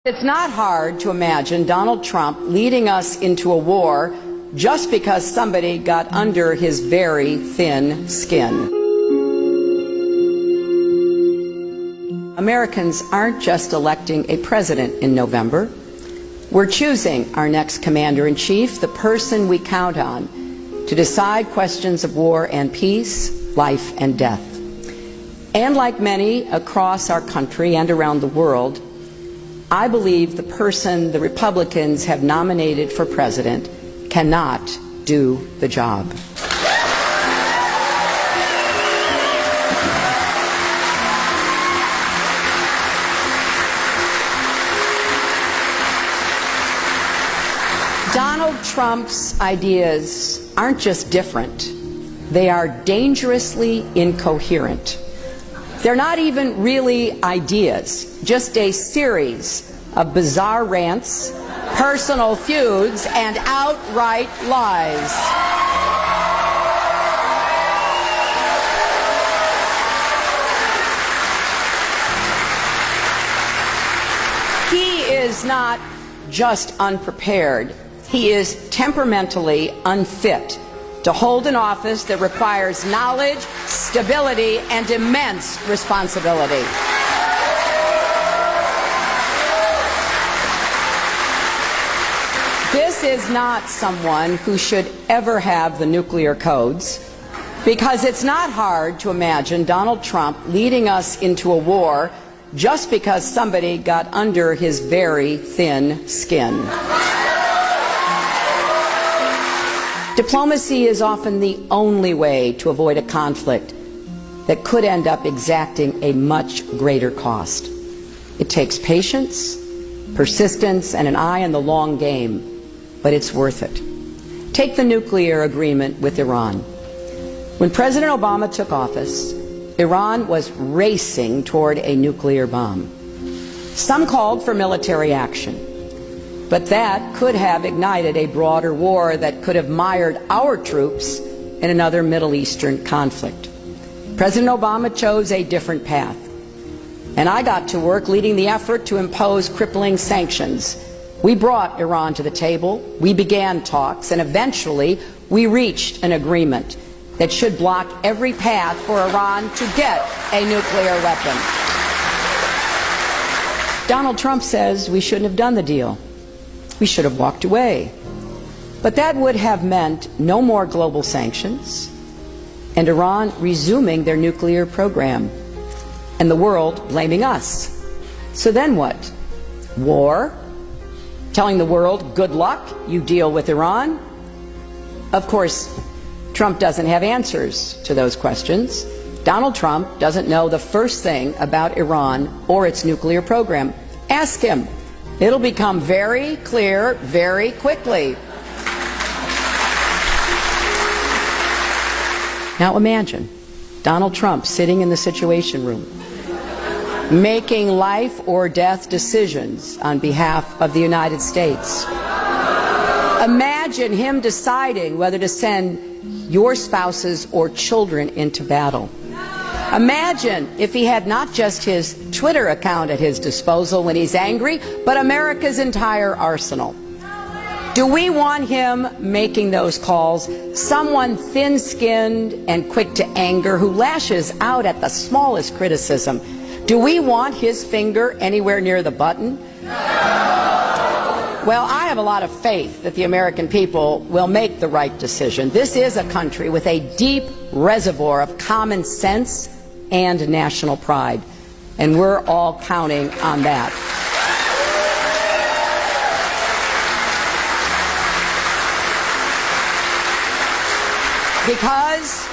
It's not hard to imagine Donald Trump leading us into a war just because somebody got under his very thin skin. Americans aren't just electing a president in November. We're choosing our next commander-in-chief, the person we count on to decide questions of war and peace, life and death. And like many across our country and around the world, I believe the person the Republicans have nominated for president cannot do the job. Donald Trump's ideas aren't just different, they are dangerously incoherent. They're not even really ideas, just a series of bizarre rants, personal feuds, and outright lies. He is not just unprepared, he is temperamentally unfit to hold an office that requires knowledge, stability, and immense responsibility. This is not someone who should ever have the nuclear codes, because it's not hard to imagine Donald Trump leading us into a war just because somebody got under his very thin skin. Diplomacy is often the only way to avoid a conflict that could end up exacting a much greater cost. It takes patience, persistence, and an eye on the long game, but it's worth it. Take the nuclear agreement with Iran. When President Obama took office, Iran was racing toward a nuclear bomb. Some called for military action. But that could have ignited a broader war that could have mired our troops in another Middle Eastern conflict. President Obama chose a different path. And I got to work leading the effort to impose crippling sanctions. We brought Iran to the table, we began talks, and eventually we reached an agreement that should block every path for Iran to get a nuclear weapon. Donald Trump says we shouldn't have done the deal. We should have walked away. But that would have meant no more global sanctions and Iran resuming their nuclear program and the world blaming us. So then what? War? Telling the world, good luck, you deal with Iran? Of course, Trump doesn't have answers to those questions. Donald Trump doesn't know the first thing about Iran or its nuclear program. Ask him. It'll become very clear very quickly. Now imagine Donald Trump sitting in the Situation Room, making life or death decisions on behalf of the United States. Imagine him deciding whether to send your spouses or children into battle. Imagine if he had not just his Twitter account at his disposal when he's angry, but America's entire arsenal. Do we want him making those calls? Someone thin-skinned and quick to anger who lashes out at the smallest criticism. Do we want his finger anywhere near the button? Well, I have a lot of faith that the American people will make the right decision. This is a country with a deep reservoir of common sense and national pride, and we're all counting on that. Because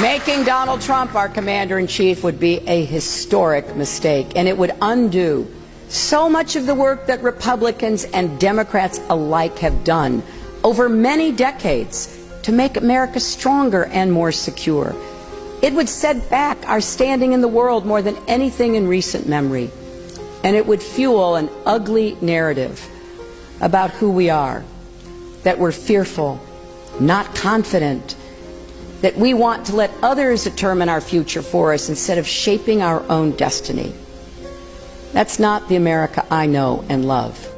making Donald Trump our commander-in-chief would be a historic mistake, and it would undo so much of the work that Republicans and Democrats alike have done over many decades to make America stronger and more secure. It would set back our standing in the world more than anything in recent memory, and it would fuel an ugly narrative about who we are, that we're fearful, not confident, that we want to let others determine our future for us instead of shaping our own destiny. That's not the America I know and love.